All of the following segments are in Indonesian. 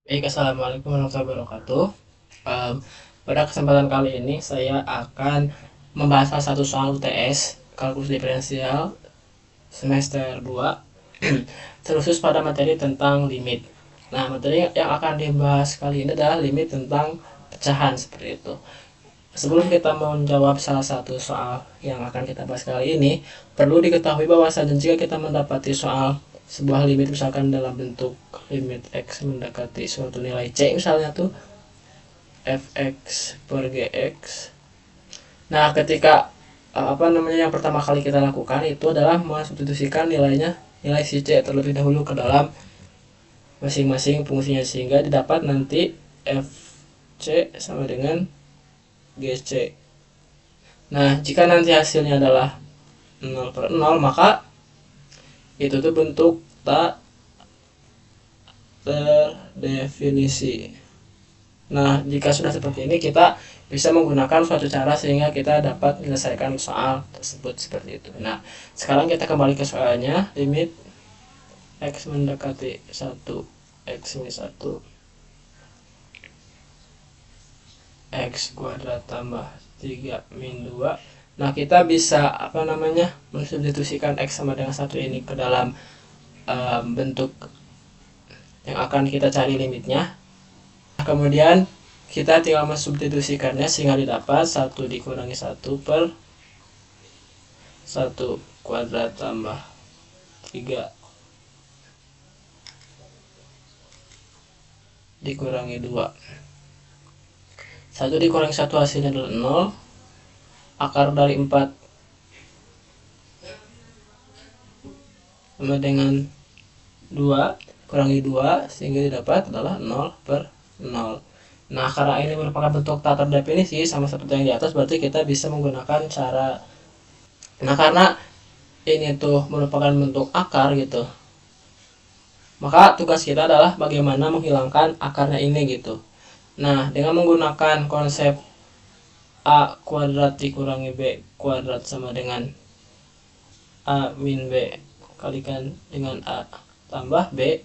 Baik, assalamualaikum warahmatullahi wabarakatuh. Em, Pada kesempatan kali ini saya akan membahas salah satu soal UTS kalkulus diferensial semester 2 terkhusus pada materi tentang limit. Nah, materi yang akan dibahas kali ini adalah limit tentang pecahan seperti itu. Sebelum kita menjawab salah satu soal yang akan kita bahas kali ini, perlu diketahui bahwa jika kita mendapati soal sebuah limit misalkan dalam bentuk limit x mendekati suatu nilai c misalnya tuh fx per gx. Nah, ketika yang pertama kali kita lakukan itu adalah mensubstitusikan nilai si c terlebih dahulu ke dalam masing-masing fungsinya sehingga didapat nanti fc sama dengan gc. Nah, jika nanti hasilnya adalah 0/0, maka itu tuh bentuk tak terdefinisi. Nah, jika sudah seperti ini, kita bisa menggunakan suatu cara sehingga kita dapat menyelesaikan soal tersebut seperti itu. Nah, sekarang kita kembali ke soalnya. Limit x mendekati 1, x min 1, x kuadrat tambah 3 min 2. Nah, kita bisa mensubstitusikan x sama dengan 1 ini ke dalam bentuk yang akan kita cari limitnya. Kemudian kita tinggal mensubstitusikannya sehingga didapat 1 dikurangi 1 per 1 kuadrat tambah 3 dikurangi 2. 1 dikurangi 1 hasilnya adalah 0. Akar dari 4 sama dengan 2 kurangi 2 sehingga didapat adalah 0/0. Nah, karena ini merupakan bentuk tak terdefinisi sama seperti yang di atas, berarti kita bisa menggunakan cara. Nah, karena ini tuh merupakan bentuk akar gitu, maka tugas kita adalah bagaimana menghilangkan akarnya ini gitu. Nah, dengan menggunakan konsep a kuadrat dikurangi b kuadrat sama dengan a min b kalikan dengan a tambah b,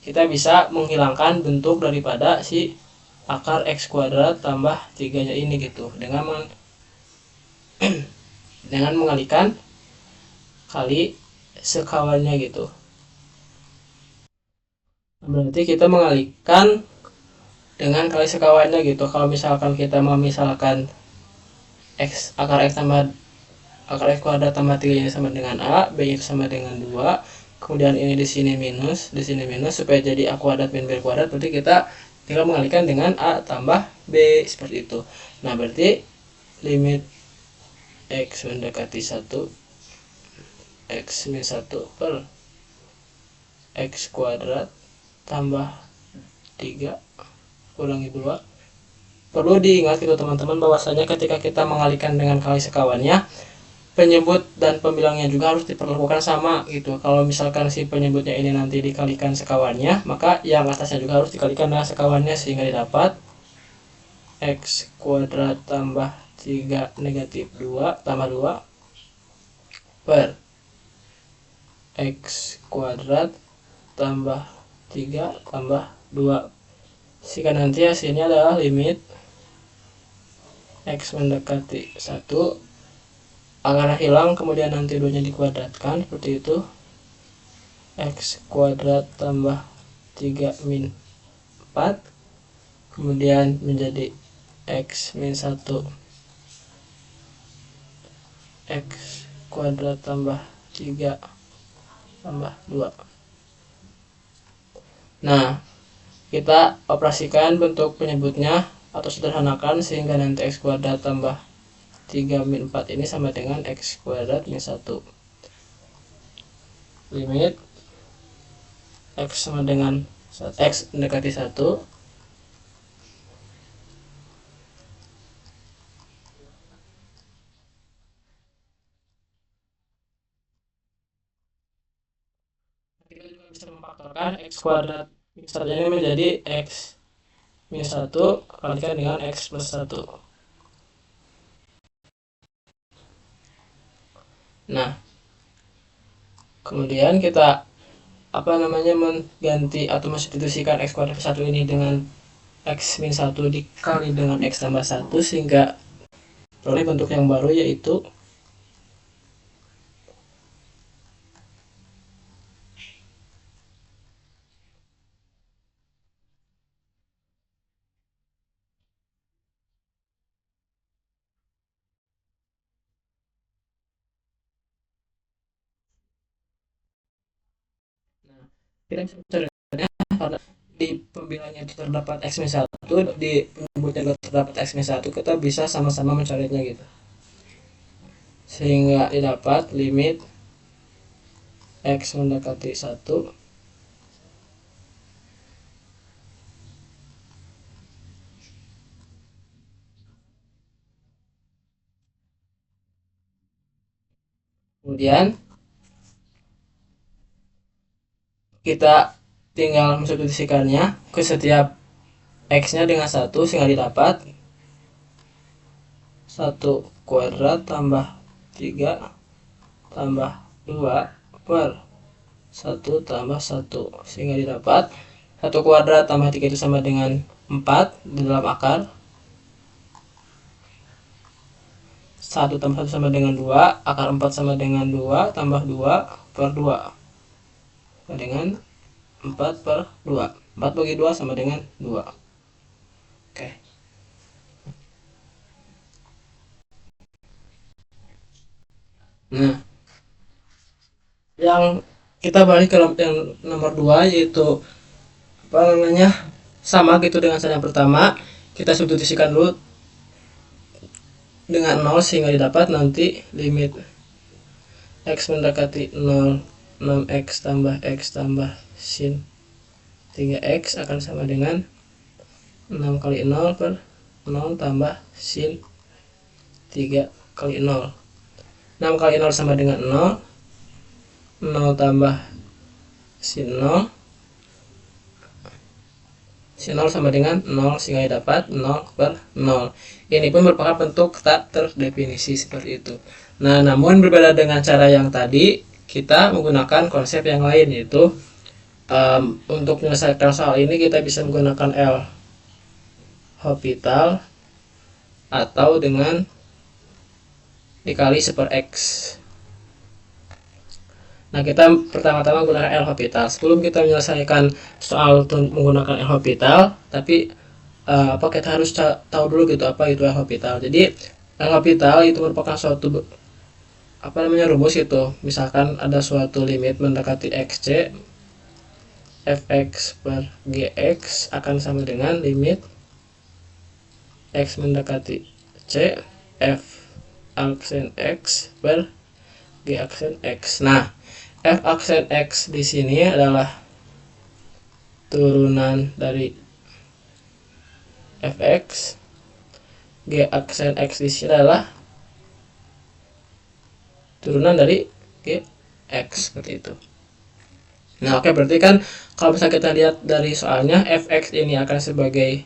kita bisa menghilangkan bentuk daripada si akar x kuadrat tambah 3 nya ini gitu dengan mengalikan kali sekawannya gitu. Berarti kita mengalihkan dengan kali sekawannya gitu. Kalau misalkan kita misalkan akar x kuadrat tambah 3 nya sama dengan a, b nya sama dengan 2, kemudian ini di sini minus supaya jadi a kuadrat min b kuadrat, berarti kita tinggal mengalihkan dengan a tambah b seperti itu. Nah, berarti limit x mendekati 1, x min 1 per x kuadrat tambah 3 kurangi 2. Perlu diingat gitu teman-teman bahwasanya ketika kita mengalihkan dengan kali sekawannya, penyebut dan pembilangnya juga harus diperlakukan sama gitu. Kalau misalkan si penyebutnya ini nanti dikalikan sekawannya, maka yang atasnya juga harus dikalikan dengan sekawannya sehingga didapat x kuadrat tambah 3 negatif 2 tambah 2 per x kuadrat tambah 3 tambah 2, sehingga nanti hasilnya adalah limit x mendekati 1, akarnya hilang, kemudian nanti 2 nya dikuadratkan seperti itu, x kuadrat tambah 3 min 4, kemudian menjadi x min 1 x kuadrat tambah 3 tambah 2. Nah, kita operasikan bentuk penyebutnya atau sederhanakan sehingga nanti x kuadrat tambah 3 min 4 ini sama dengan x kuadrat min 1. Limit x sama dengan x mendekati 1, kita juga bisa memfaktorkan x kuadrat min 1 ini menjadi x min 1 kalikan dengan x plus 1. Nah, kemudian kita mengganti atau mensubstitusikan x kuadrat 1 ini dengan x min 1 dikali dengan x tambah 1 sehingga peroleh bentuk yang baru, yaitu kita bisa mencarinya karena di pembilangnya itu terdapat x min 1, di penyebutnya terdapat x min 1, kita bisa sama-sama mencarinya gitu, sehingga didapat limit x mendekati 1 kemudian kita tinggal mensubstitusikannya ke setiap x-nya dengan 1 sehingga didapat 1 kuadrat tambah 3 tambah 2 per 1 tambah 1 sehingga didapat 1 kuadrat tambah 3 itu sama dengan 4 di dalam akar, 1 tambah 1 sama dengan 2, akar 4 sama dengan 2 tambah 2 per 2 dengan 4 per 2. 4 bagi 2 sama dengan 2. Oke. Nah, yang kita balik ke yang nomor 2, yaitu sama gitu dengan cara yang pertama. Kita substitusikan dulu dengan 0 sehingga didapat nanti limit x mendekati 0 6x tambah sin 3x akan sama dengan 6 kali 0 per 0 tambah sin 3 kali 0. 6 kali 0 sama dengan 0, 0 tambah sin 0, sin 0 sama dengan 0 sehingga dapat 0 per 0. Ini pun merupakan bentuk tak terdefinisi seperti itu. Nah, namun berbeda dengan cara yang tadi, kita menggunakan konsep yang lain, yaitu untuk menyelesaikan soal ini kita bisa menggunakan L'Hopital atau dengan dikali 1 per x. Nah, kita pertama-tama menggunakan L'Hopital. Sebelum kita menyelesaikan soal menggunakan L'Hopital, tapi kita harus tahu dulu gitu apa itu L'Hopital. Jadi L'Hopital itu merupakan suatu rumus itu. Misalkan ada suatu limit mendekati xc, fx per gx akan sama dengan limit x mendekati c, f aksen x per g aksen x. Nah, f aksen x di sini adalah turunan dari fx, g aksen x di sini adalah turunan dari gx, seperti itu. Nah, oke, berarti kan kalau bisa kita lihat dari soalnya, fx ini akan sebagai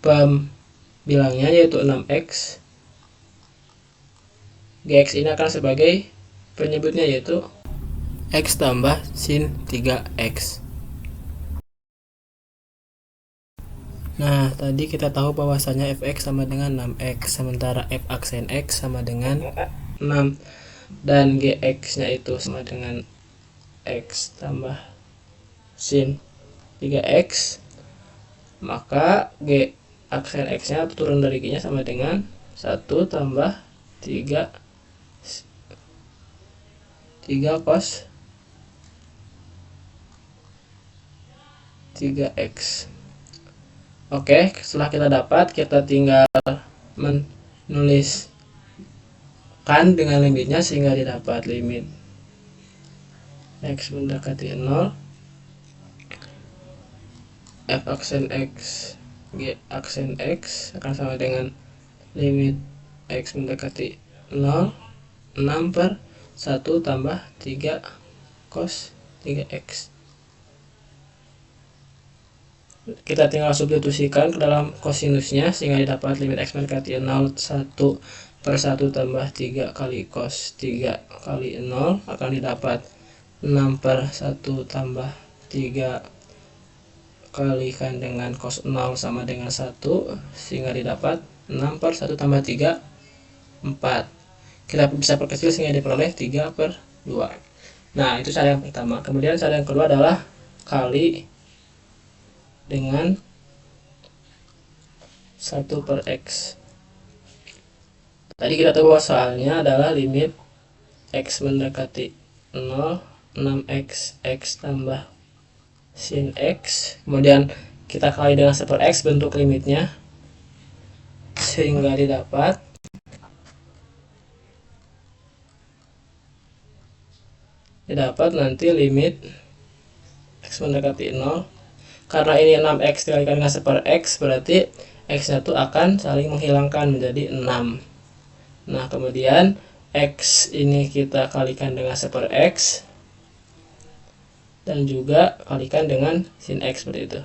pembilangnya yaitu 6x, gx ini akan sebagai penyebutnya yaitu x tambah sin 3x. Nah, tadi kita tahu bahwasanya fx sama dengan 6x, sementara f aksen x sama dengan 6 dan gx nya itu sama dengan x tambah sin 3x, maka g aksen x nya turun dari g nya sama dengan 1 tambah 3 cos 3x. Oke, setelah kita dapat, kita tinggal menulis dengan limitnya sehingga didapat limit x mendekati 0, f aksen x, g aksen x akan sama dengan limit x mendekati 0, 6 per 1 tambah 3 cos 3x. Kita tinggal substitusikan ke dalam kosinusnya sehingga didapat limit x mendekati 0, 1 per 1 tambah 3 kali cos 3 kali 0 akan didapat 6/1 tambah 3 kalikan dengan cos 0 sama dengan 1, sehingga didapat 6/1 tambah 3, 4. Kita bisa perkecil sehingga diperoleh 3/2. Nah, itu cara yang pertama. Kemudian cara yang kedua adalah kali dengan 1/x. Tadi kita tahu bahwa soalnya adalah limit x mendekati 0, 6x, x tambah sin x. Kemudian kita kali dengan 1/x bentuk limitnya, sehingga didapat nanti limit x mendekati 0. Karena ini 6x dikalikan dengan 1/x, berarti x-nya itu akan saling menghilangkan menjadi 6. Nah, kemudian x ini kita kalikan dengan 1/x dan juga kalikan dengan sin x seperti itu.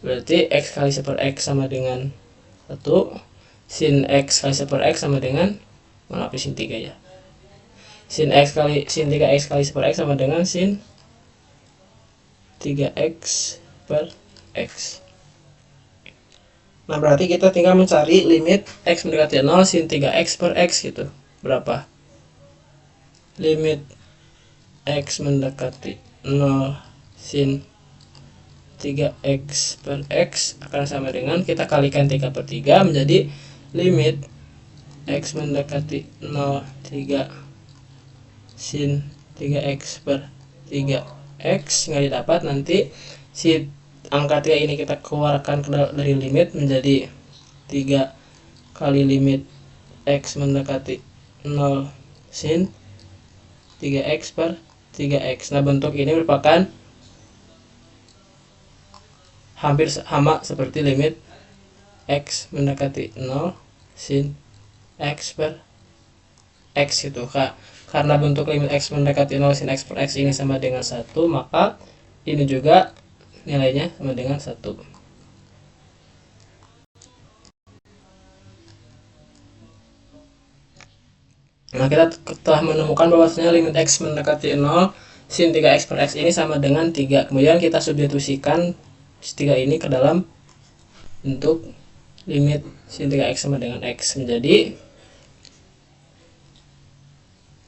Berarti x kali 1/x sama dengan 1, sin x kali 1/x sama dengan, maaf, sin 3 ya. Sin 3x kali 1/x sama dengan sin 3x per x. Nah, berarti kita tinggal mencari limit x mendekati 0 sin 3x per x gitu. Berapa? Limit x mendekati 0 sin 3x per x akan sama dengan, kita kalikan 3/3 menjadi limit x mendekati 0, 3 sin 3x per 3x, nggak didapat. Nanti si angka 3 ini kita keluarkan dari limit menjadi 3 kali limit x mendekati 0 sin 3x per 3x. Nah, bentuk ini merupakan hampir sama seperti limit x mendekati 0 sin x per x gitu, Kak. Karena bentuk limit x mendekati 0 sin x per x ini sama dengan 1, maka ini juga nilainya sama dengan 1. Nah, kita telah menemukan bahwasanya limit x mendekati 0 sin 3x per x ini sama dengan 3. Kemudian kita substitusikan 3 ini ke dalam bentuk limit sin 3x sama dengan x, menjadi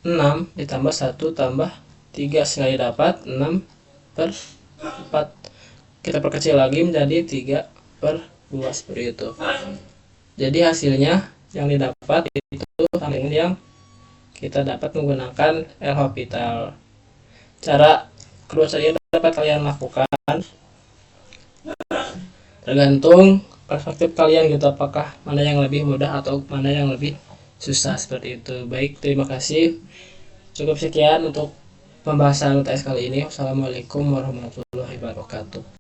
6 ditambah 1 tambah 3, sehingga didapat 6/4. Kita perkecil lagi menjadi 3/2 seperti itu. Jadi hasilnya yang didapat itu sama dengan yang kita dapat menggunakan L'Hopital. Cara kedua saja dapat kalian lakukan, tergantung perspektif kalian gitu, apakah mana yang lebih mudah atau mana yang lebih susah seperti itu. Baik, terima kasih. Cukup sekian untuk pembahasan UTS kali ini. Wassalamualaikum warahmatullahi wabarakatuh.